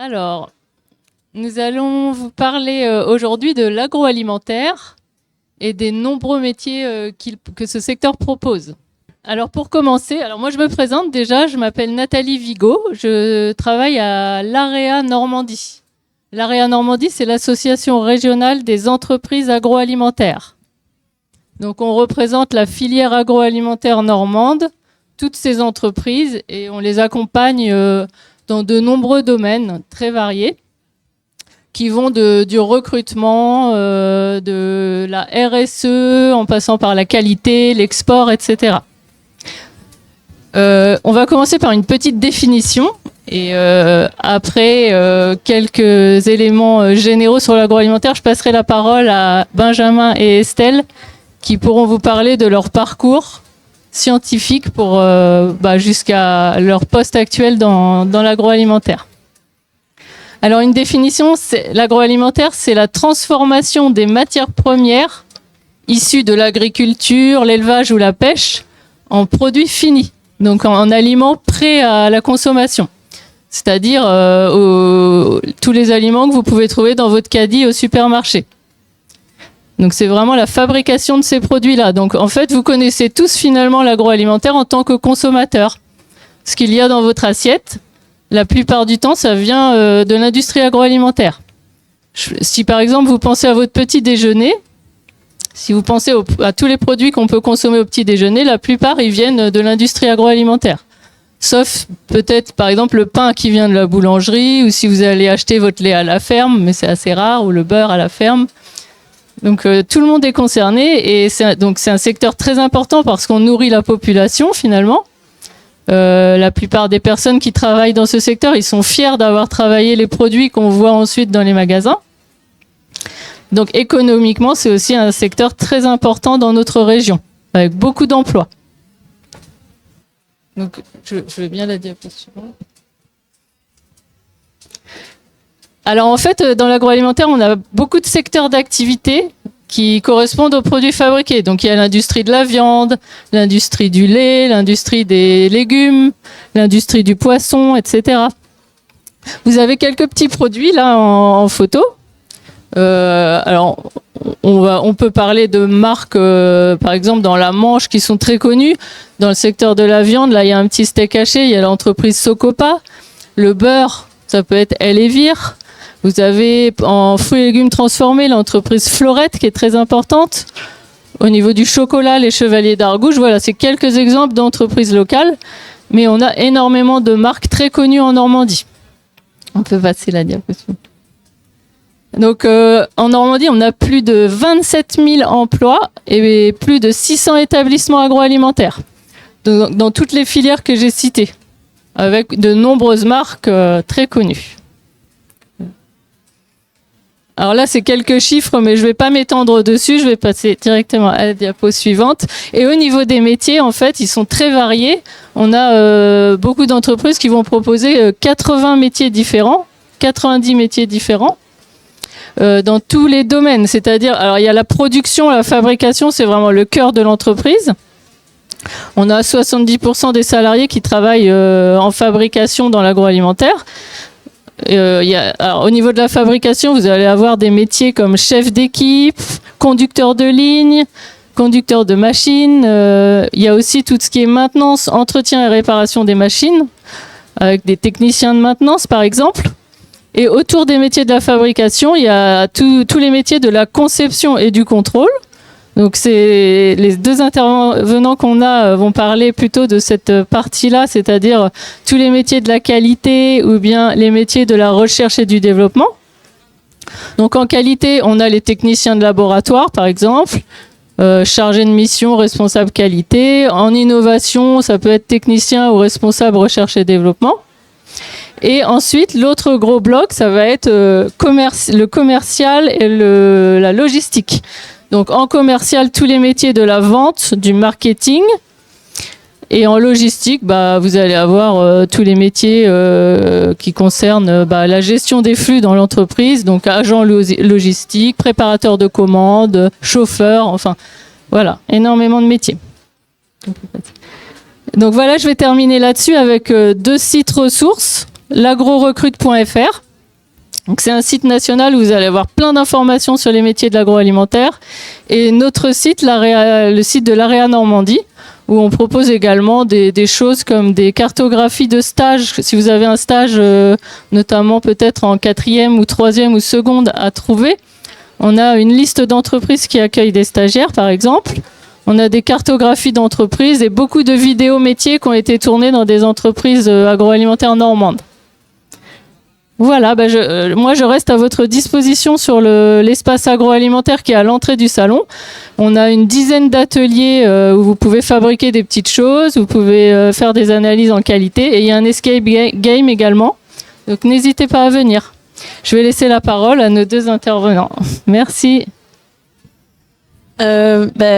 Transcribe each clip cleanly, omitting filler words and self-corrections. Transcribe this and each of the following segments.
Alors, nous allons vous parler aujourd'hui de l'agroalimentaire et des nombreux métiers que ce secteur propose. Alors pour commencer, moi je me présente déjà, je m'appelle Nathalie Vigo, je travaille à l'AREA Normandie. L'AREA Normandie, c'est l'association régionale des entreprises agroalimentaires. Donc on représente la filière agroalimentaire normande, toutes ces entreprises, et on les accompagne dans de nombreux domaines très variés, qui vont du recrutement, de la RSE, en passant par la qualité, l'export, etc. On va commencer par une petite définition et après quelques éléments généraux sur l'agroalimentaire, je passerai la parole à Benjamin et Estelle qui pourront vous parler de leur parcours scientifique pour jusqu'à leur poste actuel dans l'agroalimentaire. Alors une définition, l'agroalimentaire, c'est la transformation des matières premières issues de l'agriculture, l'élevage ou la pêche en produits finis, donc en aliments prêts à la consommation. C'est-à-dire tous les aliments que vous pouvez trouver dans votre caddie au supermarché. Donc c'est vraiment la fabrication de ces produits-là. Donc en fait, vous connaissez tous finalement l'agroalimentaire en tant que consommateur. Ce qu'il y a dans votre assiette, la plupart du temps, ça vient de l'industrie agroalimentaire. Si par exemple vous pensez à votre petit déjeuner, si vous pensez à tous les produits qu'on peut consommer au petit déjeuner, la plupart ils viennent de l'industrie agroalimentaire. Sauf peut-être par exemple le pain qui vient de la boulangerie, ou si vous allez acheter votre lait à la ferme, mais c'est assez rare, ou le beurre à la ferme. Donc tout le monde est concerné et donc c'est un secteur très important parce qu'on nourrit la population finalement. La plupart des personnes qui travaillent dans ce secteur, ils sont fiers d'avoir travaillé les produits qu'on voit ensuite dans les magasins. Donc économiquement, c'est aussi un secteur très important dans notre région, avec beaucoup d'emplois. Donc je vais bien la diapositive. Alors en fait, dans l'agroalimentaire, on a beaucoup de secteurs d'activité qui correspondent aux produits fabriqués. Donc il y a l'industrie de la viande, l'industrie du lait, l'industrie des légumes, l'industrie du poisson, etc. Vous avez quelques petits produits là en photo. Alors on peut parler de marques, par exemple dans la Manche, qui sont très connues. Dans le secteur de la viande, là il y a un petit steak haché, il y a l'entreprise Socopa. Le beurre, ça peut être Elevir. Vous avez en fruits et légumes transformés l'entreprise Florette qui est très importante. Au niveau du chocolat, les Chevaliers d'Argouche. Voilà, c'est quelques exemples d'entreprises locales. Mais on a énormément de marques très connues en Normandie. On peut passer la diapositive. Donc en Normandie, on a plus de 27 000 emplois et plus de 600 établissements agroalimentaires dans toutes les filières que j'ai citées, avec de nombreuses marques très connues. Alors là, c'est quelques chiffres, mais je ne vais pas m'étendre dessus. Je vais passer directement à la diapo suivante. Et au niveau des métiers, en fait, ils sont très variés. On a beaucoup d'entreprises qui vont proposer 80 métiers différents, 90 métiers différents, dans tous les domaines. C'est-à-dire, alors il y a la production, la fabrication, c'est vraiment le cœur de l'entreprise. On a 70% des salariés qui travaillent en fabrication dans l'agroalimentaire. Alors, au niveau de la fabrication, vous allez avoir des métiers comme chef d'équipe, conducteur de ligne, conducteur de machine. Il y a aussi tout ce qui est maintenance, entretien et réparation des machines, avec des techniciens de maintenance par exemple. Et autour des métiers de la fabrication, il y a tous les métiers de la conception et du contrôle. Donc les deux intervenants qu'on a vont parler plutôt de cette partie-là, c'est-à-dire tous les métiers de la qualité ou bien les métiers de la recherche et du développement. Donc en qualité, on a les techniciens de laboratoire, par exemple, chargés de mission, responsable qualité. En innovation, ça peut être technicien ou responsable recherche et développement. Et ensuite, l'autre gros bloc, ça va être le commercial et la logistique. Donc en commercial, tous les métiers de la vente, du marketing. Et en logistique, vous allez avoir tous les métiers qui concernent la gestion des flux dans l'entreprise. Donc agent logistique, préparateur de commandes, chauffeur, enfin voilà, énormément de métiers. Donc voilà, je vais terminer là-dessus avec deux sites ressources. L'agrorecrute.fr. Donc c'est un site national où vous allez avoir plein d'informations sur les métiers de l'agroalimentaire. Et notre site, le site de l'AREA Normandie, où on propose également des choses comme des cartographies de stages. Si vous avez un stage, notamment peut-être en 4e ou 3e ou seconde à trouver, on a une liste d'entreprises qui accueillent des stagiaires, par exemple. On a des cartographies d'entreprises et beaucoup de vidéos métiers qui ont été tournées dans des entreprises agroalimentaires normandes. Voilà, moi je reste à votre disposition sur l'espace agroalimentaire qui est à l'entrée du salon. On a une dizaine d'ateliers où vous pouvez fabriquer des petites choses, vous pouvez faire des analyses en qualité et il y a un escape game également. Donc n'hésitez pas à venir. Je vais laisser la parole à nos 2 intervenants. Merci.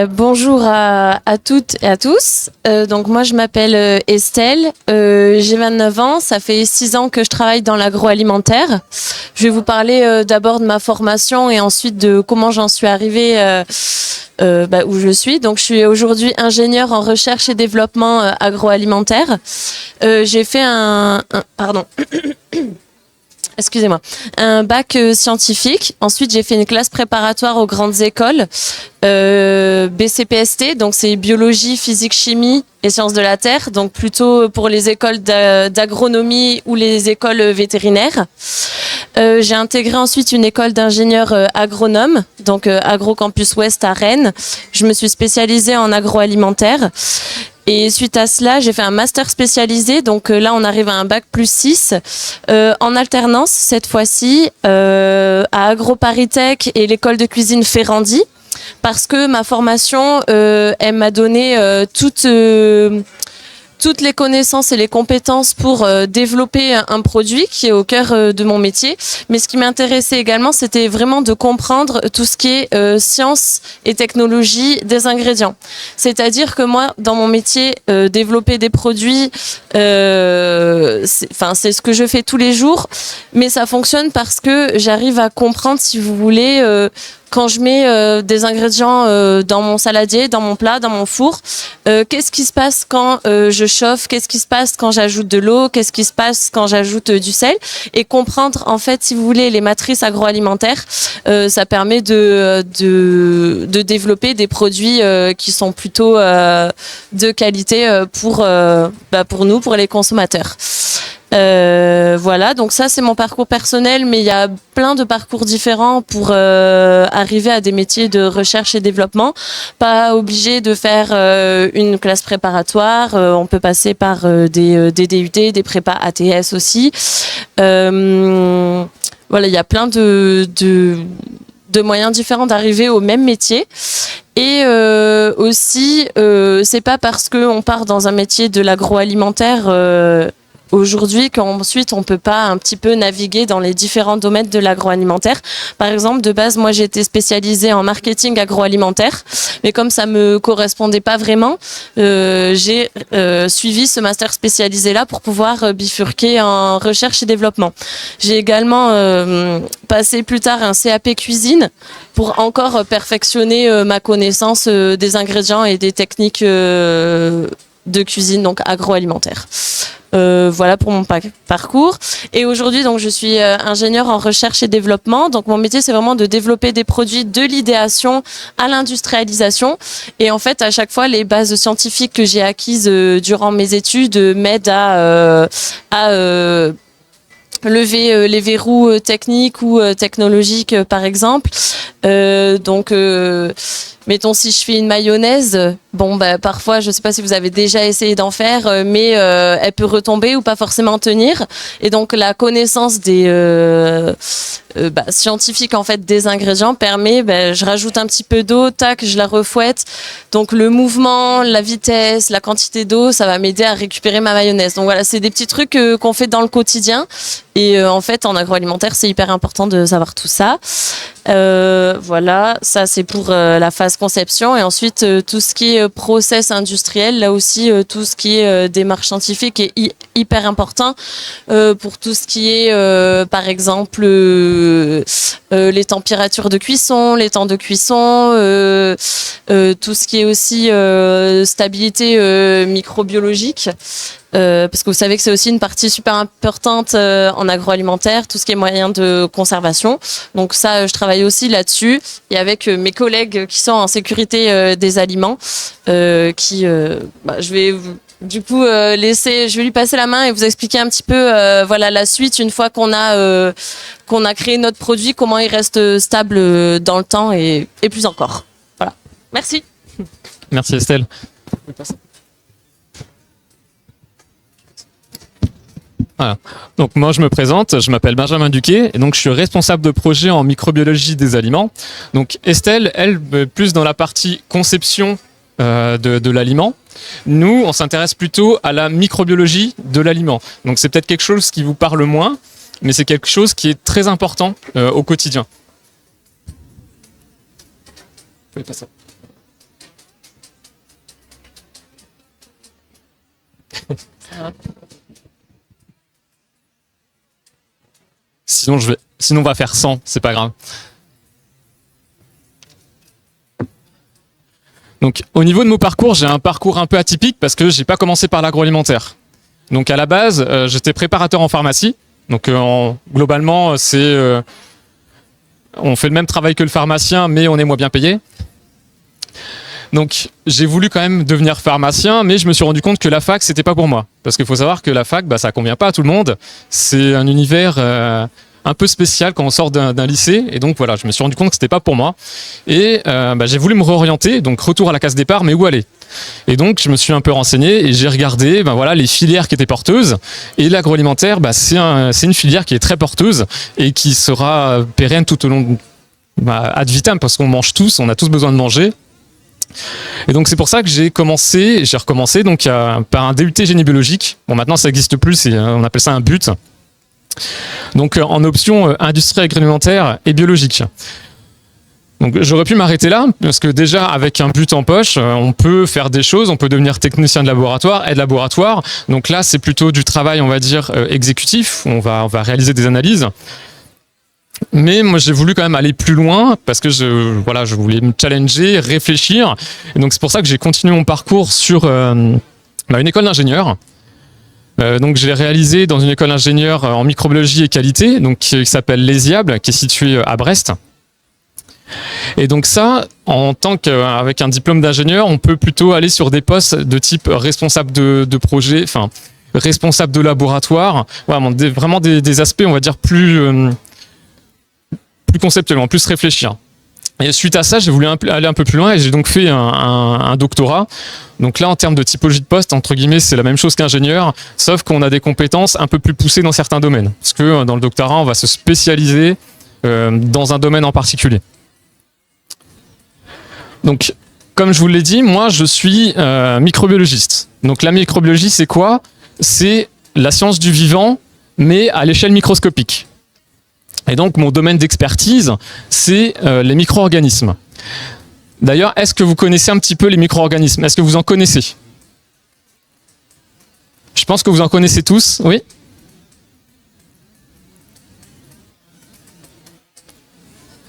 Bonjour à toutes et à tous. Donc moi je m'appelle Estelle, j'ai 29 ans, ça fait 6 ans que je travaille dans l'agroalimentaire. Je vais vous parler d'abord de ma formation et ensuite de comment j'en suis arrivée où je suis. Donc je suis aujourd'hui ingénieure en recherche et développement agroalimentaire. J'ai fait excusez-moi, un bac scientifique. Ensuite, j'ai fait une classe préparatoire aux grandes écoles, BCPST, donc c'est biologie, physique, chimie et sciences de la terre, donc plutôt pour les écoles d'agronomie ou les écoles vétérinaires. J'ai intégré ensuite une école d'ingénieur agronome, donc Agrocampus Ouest à Rennes. Je me suis spécialisée en agroalimentaire. Et suite à cela, j'ai fait un master spécialisé. Donc là, on arrive à un bac +6 en alternance cette fois-ci à AgroParisTech et l'école de cuisine Ferrandi, parce que ma formation, elle m'a donné toutes les connaissances et les compétences pour développer un produit qui est au cœur de mon métier. Mais ce qui m'intéressait également, c'était vraiment de comprendre tout ce qui est science et technologie des ingrédients. C'est-à-dire que moi, dans mon métier, développer des produits, c'est ce que je fais tous les jours, mais ça fonctionne parce que j'arrive à comprendre, si vous voulez, quand je mets des ingrédients dans mon saladier, dans mon plat, dans mon four, qu'est-ce qui se passe quand je chauffe, qu'est-ce qui se passe quand j'ajoute de l'eau, qu'est-ce qui se passe quand j'ajoute du sel, et comprendre en fait, si vous voulez, les matrices agroalimentaires, ça permet de développer des produits qui sont plutôt de qualité pour nous, pour les consommateurs. Voilà, donc ça c'est mon parcours personnel, mais il y a plein de parcours différents pour arriver à des métiers de recherche et développement. Pas obligé de faire une classe préparatoire, on peut passer par des DUT, des prépas ATS aussi. Voilà, il y a plein de moyens différents d'arriver au même métier. Et aussi, c'est pas parce qu'on part dans un métier de l'agroalimentaire aujourd'hui qu'ensuite on peut pas un petit peu naviguer dans les différents domaines de l'agroalimentaire. Par exemple, de base, moi j'étais spécialisée en marketing agroalimentaire, mais comme ça me correspondait pas vraiment, j'ai suivi ce master spécialisé là pour pouvoir bifurquer en recherche et développement. J'ai également passé plus tard un CAP cuisine pour encore perfectionner ma connaissance des ingrédients et des techniques de cuisine, donc agroalimentaire. Voilà pour mon parcours. Et aujourd'hui, donc, je suis ingénieure en recherche et développement. Donc, mon métier, c'est vraiment de développer des produits de l'idéation à l'industrialisation. Et en fait, à chaque fois, les bases scientifiques que j'ai acquises durant mes études m'aident à lever les verrous techniques ou technologiques, par exemple. Mettons, si je fais une mayonnaise, parfois, je sais pas si vous avez déjà essayé d'en faire, mais elle peut retomber ou pas forcément tenir. Et donc, la connaissance des scientifiques en fait des ingrédients permet, je rajoute un petit peu d'eau, tac, je la refouette. Donc, le mouvement, la vitesse, la quantité d'eau, ça va m'aider à récupérer ma mayonnaise. Donc voilà, c'est des petits trucs qu'on fait dans le quotidien. Et en fait, en agroalimentaire, c'est hyper important de savoir tout ça. Voilà, ça c'est pour la phase conception. Et ensuite, tout ce qui est process industriel, là aussi, tout ce qui est démarche scientifique est hyper important pour tout ce qui est, par exemple, les températures de cuisson, les temps de cuisson, tout ce qui est aussi stabilité microbiologique. parce que vous savez que c'est aussi une partie super importante en agroalimentaire, tout ce qui est moyen de conservation. Donc ça, je travaille aussi là-dessus et avec mes collègues qui sont en sécurité des aliments, je vais du coup je vais lui passer la main et vous expliquer un petit peu voilà la suite une fois qu'on a créé notre produit, comment il reste stable dans le temps et plus encore. Voilà. Merci. Merci Estelle. Voilà. Donc moi je me présente, je m'appelle Benjamin Duquet et donc je suis responsable de projet en microbiologie des aliments. Donc Estelle, elle, plus dans la partie conception de l'aliment. Nous, on s'intéresse plutôt à la microbiologie de l'aliment. Donc c'est peut-être quelque chose qui vous parle moins, mais c'est quelque chose qui est très important au quotidien. Vous pouvez passer. Sinon on va faire 100, c'est pas grave. Donc au niveau de mon parcours, j'ai un parcours un peu atypique parce que j'ai pas commencé par l'agroalimentaire. Donc à la base, j'étais préparateur en pharmacie. Donc globalement, on fait le même travail que le pharmacien, mais on est moins bien payé. Donc j'ai voulu quand même devenir pharmacien, mais je me suis rendu compte que la fac, c'était pas pour moi. Parce qu'il faut savoir que la fac, ça convient pas à tout le monde. C'est un univers un peu spécial quand on sort d'un lycée. Et donc voilà, je me suis rendu compte que c'était pas pour moi. Et j'ai voulu me réorienter, donc retour à la case départ, mais où aller? Et donc je me suis un peu renseigné et j'ai regardé les filières qui étaient porteuses. Et l'agroalimentaire, c'est une filière qui est très porteuse et qui sera pérenne tout au long ad vitam, parce qu'on mange tous, on a tous besoin de manger. Et donc c'est pour ça que j'ai recommencé donc par un DUT génie biologique. Bon, maintenant ça n'existe plus, on appelle ça un BUT. Donc en option industrie agroalimentaire et biologique. Donc j'aurais pu m'arrêter là, parce que déjà avec un BUT en poche, on peut faire des choses, on peut devenir technicien de laboratoire, aide laboratoire. Donc là c'est plutôt du travail, on va dire, exécutif, on va réaliser des analyses. Mais moi j'ai voulu quand même aller plus loin parce que je voulais me challenger, réfléchir. Et donc c'est pour ça que j'ai continué mon parcours sur une école d'ingénieur. Donc je l'ai réalisé dans une école d'ingénieur en microbiologie et qualité, donc qui s'appelle l'ESIABL, qui est située à Brest. Et donc ça, avec un diplôme d'ingénieur, on peut plutôt aller sur des postes de type responsable de projet, responsable de laboratoire, vraiment des aspects, on va dire, plus conceptuellement, plus réfléchir. Et suite à ça, j'ai voulu aller un peu plus loin et j'ai donc fait un doctorat. Donc là, en termes de typologie de poste, entre guillemets, c'est la même chose qu'ingénieur, sauf qu'on a des compétences un peu plus poussées dans certains domaines. Parce que dans le doctorat, on va se spécialiser dans un domaine en particulier. Donc, comme je vous l'ai dit, moi, je suis microbiologiste. Donc la microbiologie, c'est quoi? C'est la science du vivant, mais à l'échelle microscopique. Et donc, mon domaine d'expertise, c'est les micro-organismes. D'ailleurs, est-ce que vous connaissez un petit peu les micro-organismes? Est-ce que vous en connaissez? Je pense que vous en connaissez tous, oui?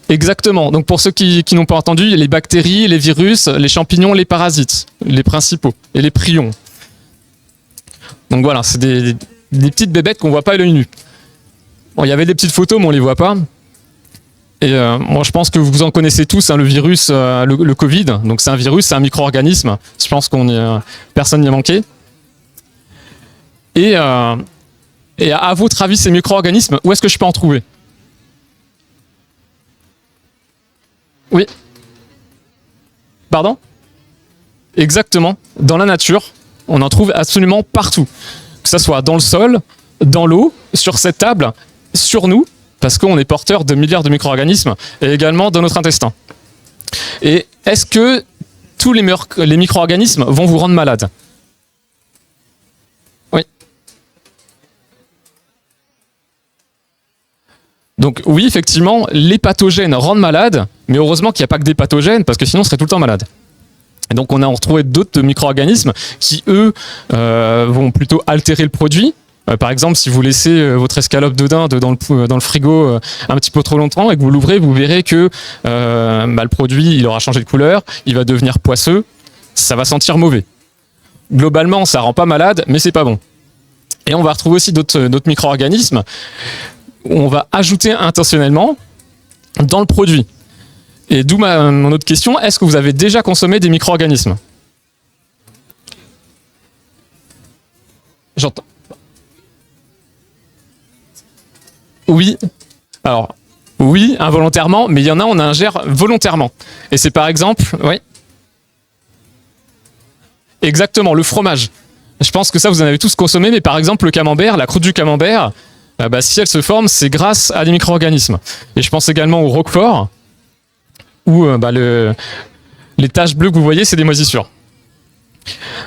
Exactement. Donc, pour ceux qui n'ont pas entendu, il y a les bactéries, les virus, les champignons, les parasites, les principaux, et les prions. Donc voilà, c'est des petites bébêtes qu'on ne voit pas à l'œil nu. Bon, il y avait des petites photos, mais on ne les voit pas. Et moi, je pense que vous en connaissez tous, le virus, le Covid. Donc, c'est un virus, c'est un micro-organisme. Je pense personne n'y a manqué. Et à votre avis, ces micro-organismes, où est-ce que je peux en trouver? Oui. Pardon? Exactement. Dans la nature, on en trouve absolument partout. Que ce soit dans le sol, dans l'eau, sur cette table, sur nous, parce qu'on est porteur de milliards de micro-organismes, et également dans notre intestin. Et est-ce que tous les micro-organismes vont vous rendre malade? Oui. Donc oui, effectivement, les pathogènes rendent malade, mais heureusement qu'il n'y a pas que des pathogènes, parce que sinon on serait tout le temps malade. Et donc on a retrouvé d'autres micro-organismes qui, eux, vont plutôt altérer le produit. Par exemple, si vous laissez votre escalope de dinde dans le frigo un petit peu trop longtemps et que vous l'ouvrez, vous verrez que le produit il aura changé de couleur, il va devenir poisseux, ça va sentir mauvais. Globalement, ça rend pas malade, mais c'est pas bon. Et on va retrouver aussi d'autres micro-organismes où on va ajouter intentionnellement dans le produit. Et d'où mon autre question, est-ce que vous avez déjà consommé des micro-organismes? J'entends. Oui. Alors, oui, involontairement, mais il y en a, on ingère volontairement. Et c'est par exemple, oui. Exactement, le fromage. Je pense que ça, vous en avez tous consommé, mais par exemple, le camembert, la croûte du camembert, si elle se forme, c'est grâce à des micro-organismes. Et je pense également au roquefort, où les taches bleues que vous voyez, c'est des moisissures.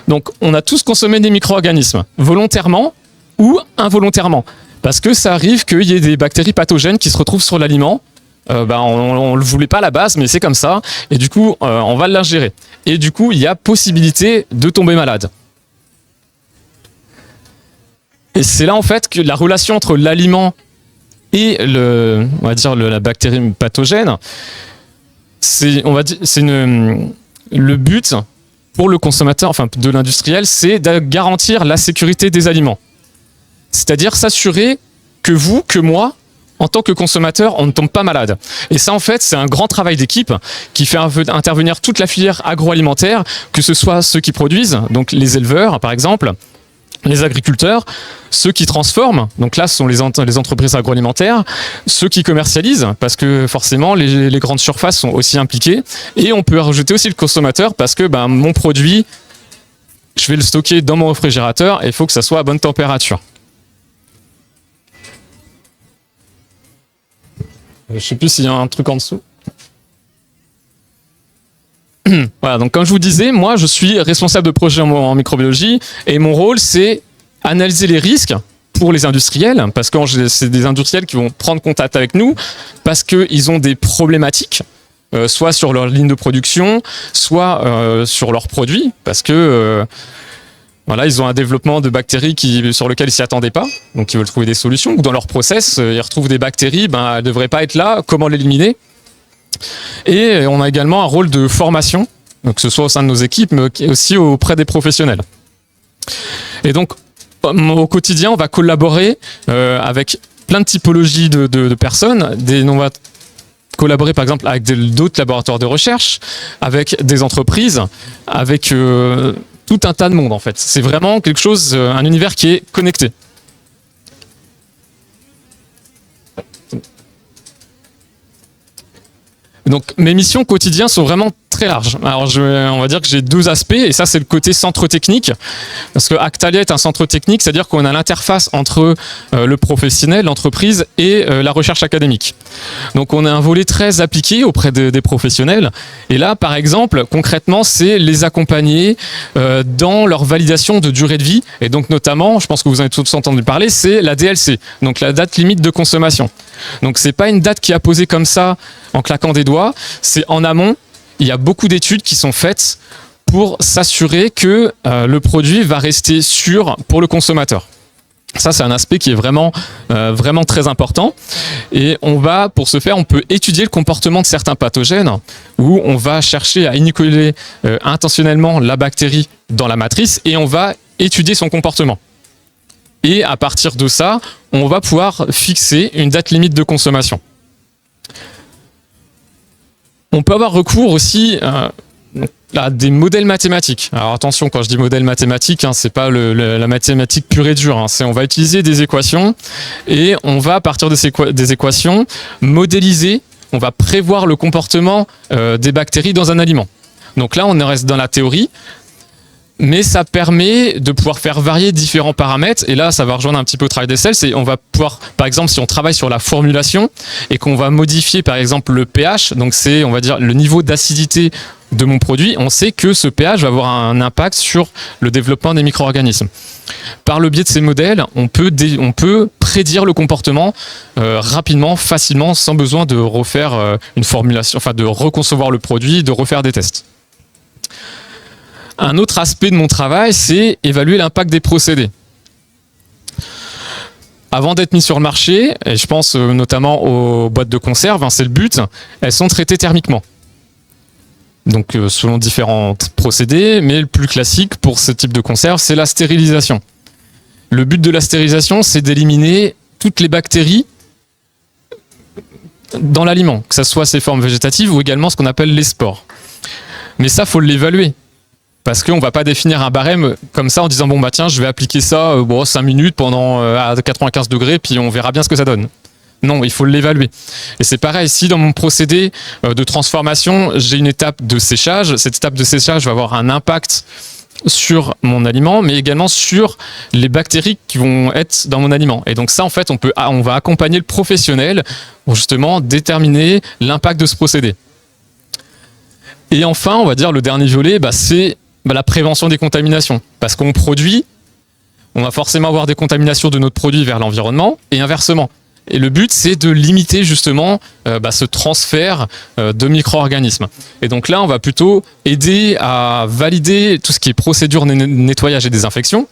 Donc, on a tous consommé des micro-organismes, volontairement ou involontairement. Parce que ça arrive qu'il y ait des bactéries pathogènes qui se retrouvent sur l'aliment. On ne le voulait pas à la base, mais c'est comme ça. Et du coup, on va l'ingérer. Et du coup, il y a possibilité de tomber malade. Et c'est là, en fait, que la relation entre l'aliment et la bactérie pathogène, le but pour le consommateur, enfin de l'industriel, c'est de garantir la sécurité des aliments. C'est-à-dire s'assurer que vous, que moi, en tant que consommateur, on ne tombe pas malade. Et ça, en fait, c'est un grand travail d'équipe qui fait intervenir toute la filière agroalimentaire, que ce soit ceux qui produisent, donc les éleveurs, par exemple, les agriculteurs, ceux qui transforment, donc là, ce sont les entreprises agroalimentaires, ceux qui commercialisent, parce que forcément, les grandes surfaces sont aussi impliquées, et on peut rajouter aussi le consommateur, parce que mon produit, je vais le stocker dans mon réfrigérateur, et il faut que ça soit à bonne température. Je ne sais plus s'il y a un truc en dessous. Voilà, donc comme je vous disais, moi je suis responsable de projet en microbiologie et mon rôle c'est analyser les risques pour les industriels, parce que c'est des industriels qui vont prendre contact avec nous parce qu'ils ont des problématiques, soit sur leur ligne de production, soit sur leurs produits, parce que ils ont un développement de bactéries sur lequel ils ne s'y attendaient pas, donc ils veulent trouver des solutions, ou dans leur process, ils retrouvent des bactéries, elles ne devraient pas être là, comment l'éliminer? Et on a également un rôle de formation, donc que ce soit au sein de nos équipes, mais aussi auprès des professionnels. Et donc, au quotidien, on va collaborer avec plein de typologies de personnes. On va collaborer par exemple avec d'autres laboratoires de recherche, avec des entreprises, avec tout un tas de monde en fait. C'est vraiment quelque chose, un univers qui est connecté. Donc mes missions quotidiennes sont vraiment très larges. Alors on va dire que j'ai deux aspects, et ça c'est le côté centre technique, parce que Actalia est un centre technique, c'est-à-dire qu'on a l'interface entre le professionnel, l'entreprise et la recherche académique. Donc on a un volet très appliqué auprès des professionnels, et là par exemple concrètement c'est les accompagner dans leur validation de durée de vie, et donc notamment, je pense que vous en avez tous entendu parler, c'est la DLC, donc la date limite de consommation. Donc c'est pas une date qui est posée comme ça en claquant des doigts, c'est en amont. Il y a beaucoup d'études qui sont faites pour s'assurer que le produit va rester sûr pour le consommateur. Ça, c'est un aspect qui est vraiment très important. Et pour ce faire, on peut étudier le comportement de certains pathogènes, où on va chercher à inoculer intentionnellement la bactérie dans la matrice, et on va étudier son comportement. Et à partir de ça, on va pouvoir fixer une date limite de consommation. On peut avoir recours aussi à des modèles mathématiques. Alors attention, quand je dis modèle mathématique, c'est pas la mathématique pure et dure. On va utiliser des équations, et on va, à partir des équations, modéliser, on va prévoir le comportement des bactéries dans un aliment. Donc là, on reste dans la théorie, mais ça permet de pouvoir faire varier différents paramètres. Et là, ça va rejoindre un petit peu le travail d'Estelle. On va pouvoir, par exemple, si on travaille sur la formulation et qu'on va modifier, par exemple, le pH, donc c'est, on va dire, le niveau d'acidité de mon produit, on sait que ce pH va avoir un impact sur le développement des micro-organismes. Par le biais de ces modèles, on peut prédire le comportement rapidement, facilement, sans besoin de refaire une formulation, enfin de reconcevoir le produit, de refaire des tests. Un autre aspect de mon travail, c'est évaluer l'impact des procédés. Avant d'être mis sur le marché, et je pense notamment aux boîtes de conserve, c'est le but, elles sont traitées thermiquement. Donc selon différents procédés, mais le plus classique pour ce type de conserve, c'est la stérilisation. Le but de la stérilisation, c'est d'éliminer toutes les bactéries dans l'aliment, que ce soit ses formes végétatives ou également ce qu'on appelle les spores. Mais ça, faut l'évaluer. Parce qu'on ne va pas définir un barème comme ça en disant bon bah tiens, je vais appliquer ça 5 minutes pendant à 95 degrés, puis on verra bien ce que ça donne. Non, il faut l'évaluer. Et c'est pareil, si dans mon procédé de transformation, j'ai une étape de séchage, cette étape de séchage va avoir un impact sur mon aliment, mais également sur les bactéries qui vont être dans mon aliment. Et donc ça, en fait, on va accompagner le professionnel pour justement déterminer l'impact de ce procédé. Et enfin, on va dire le dernier volet, c'est la prévention des contaminations. Parce qu'on produit, on va forcément avoir des contaminations de notre produit vers l'environnement et inversement. Et le but, c'est de limiter justement ce transfert de micro-organismes. Et donc là, on va plutôt aider à valider tout ce qui est procédure de nettoyage et désinfection.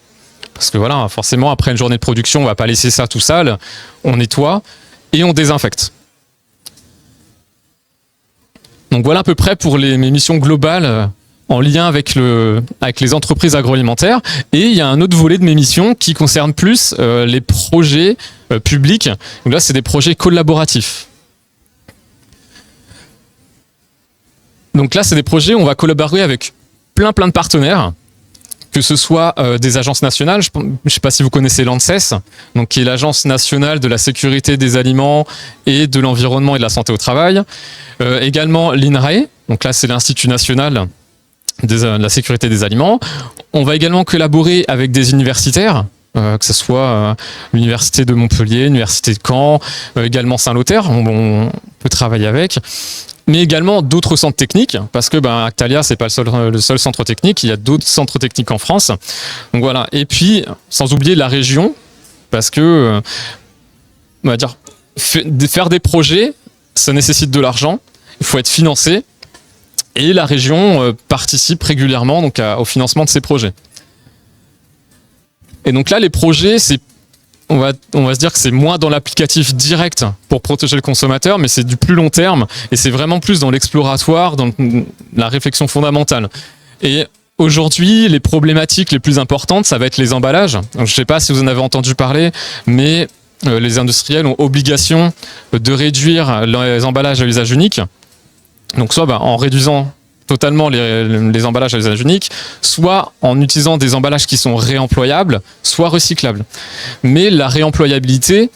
Parce que voilà, forcément, après une journée de production, on ne va pas laisser ça tout sale. On nettoie et on désinfecte. Donc voilà à peu près pour mes missions globales en lien avec les entreprises agroalimentaires. Et il y a un autre volet de mes missions qui concerne plus les projets publics. Donc là, c'est des projets collaboratifs. Donc là, c'est des projets où on va collaborer avec plein de partenaires, que ce soit des agences nationales. Je ne sais pas si vous connaissez l'ANSES, donc qui est l'Agence nationale de la sécurité des aliments et de l'environnement et de la santé au travail. Également l'INRAE, donc là, c'est l'Institut national de la sécurité des aliments. On va également collaborer avec des universitaires, que ce soit l'université de Montpellier, l'université de Caen, également Saint-Lothaire, on peut travailler avec, mais également d'autres centres techniques, parce que Actalia, c'est pas le seul centre technique, il y a d'autres centres techniques en France. Donc voilà. Et puis, sans oublier la région, parce que on va dire, faire des projets, ça nécessite de l'argent, il faut être financé. Et la région participe régulièrement donc, au financement de ces projets. Et donc là, les projets, on va se dire que c'est moins dans l'applicatif direct pour protéger le consommateur, mais c'est du plus long terme et c'est vraiment plus dans l'exploratoire, dans la réflexion fondamentale. Et aujourd'hui, les problématiques les plus importantes, ça va être les emballages. Donc, je ne sais pas si vous en avez entendu parler, mais les industriels ont obligation de réduire les emballages à usage unique. Donc soit en réduisant totalement les emballages à usage unique, soit en utilisant des emballages qui sont réemployables, soit recyclables. Mais la réemployabilité,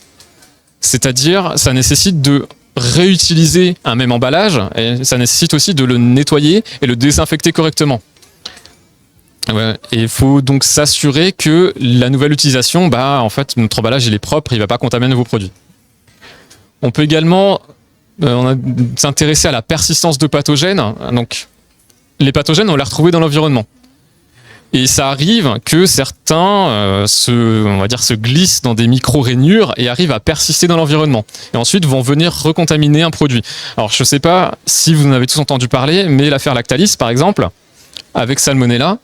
c'est-à-dire ça nécessite de réutiliser un même emballage, et ça nécessite aussi de le nettoyer et le désinfecter correctement. Ouais. Et il faut donc s'assurer que la nouvelle utilisation, en fait, notre emballage il est propre, il ne va pas contaminer vos produits. On peut également s'intéresser à la persistance de pathogènes. Donc, les pathogènes, on les retrouve dans l'environnement. Et ça arrive que certains se glissent dans des micro-rainures et arrivent à persister dans l'environnement. Et ensuite vont venir recontaminer un produit. Alors, je ne sais pas si vous en avez tous entendu parler, mais l'affaire Lactalis, par exemple, avec Salmonella,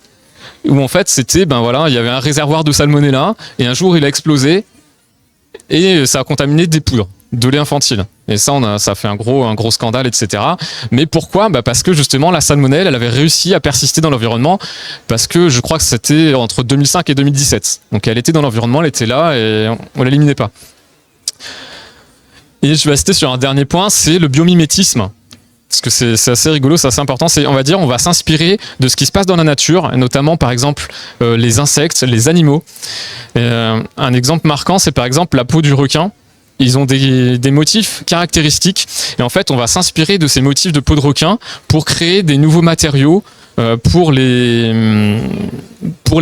où en fait, c'était, il y avait un réservoir de Salmonella, et un jour, il a explosé, et ça a contaminé des poudres de lait infantile. Et ça a fait un gros scandale, etc. Mais pourquoi ? Parce que justement, la salmonelle, elle avait réussi à persister dans l'environnement, parce que je crois que c'était entre 2005 et 2017. Donc elle était dans l'environnement, elle était là, et on ne l'éliminait pas. Et je vais rester sur un dernier point, c'est le biomimétisme. Parce que c'est assez rigolo, c'est assez important. On va s'inspirer de ce qui se passe dans la nature, et notamment, par exemple, les insectes, les animaux. Un exemple marquant, c'est par exemple la peau du requin. Ils ont des motifs caractéristiques et en fait on va s'inspirer de ces motifs de peau de requin pour créer des nouveaux matériaux pour les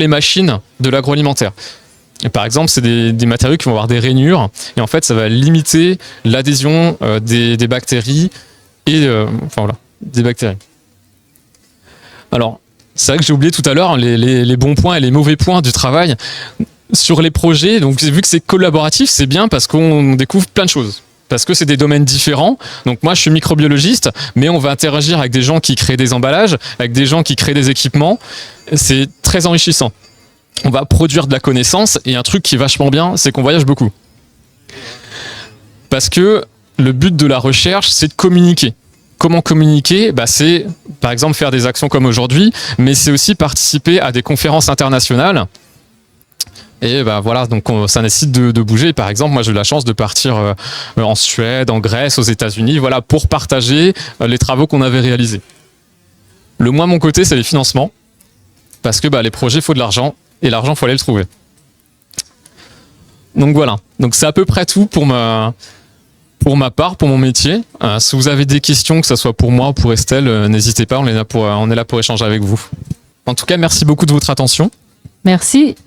machines de l'agroalimentaire. Et par exemple, c'est des matériaux qui vont avoir des rainures et en fait ça va limiter l'adhésion des bactéries et des bactéries. Alors, c'est vrai que j'ai oublié tout à l'heure les bons points et les mauvais points du travail. Sur les projets, donc vu que c'est collaboratif, c'est bien parce qu'on découvre plein de choses. Parce que c'est des domaines différents. Donc moi, je suis microbiologiste, mais on va interagir avec des gens qui créent des emballages, avec des gens qui créent des équipements. C'est très enrichissant. On va produire de la connaissance et un truc qui est vachement bien, c'est qu'on voyage beaucoup. Parce que le but de la recherche, c'est de communiquer. Comment communiquer ? C'est par exemple faire des actions comme aujourd'hui, mais c'est aussi participer à des conférences internationales. Et bah voilà, donc ça nécessite de bouger. Par exemple, moi j'ai eu la chance de partir en Suède, en Grèce, aux États-Unis, voilà, pour partager les travaux qu'on avait réalisés. Le moins mon côté, c'est les financements, parce que les projets, il faut de l'argent, et l'argent, il faut aller le trouver. Donc voilà, donc c'est à peu près tout pour ma part, pour mon métier. Si vous avez des questions, que ce soit pour moi ou pour Estelle, n'hésitez pas, on est là pour échanger avec vous. En tout cas, merci beaucoup de votre attention. Merci.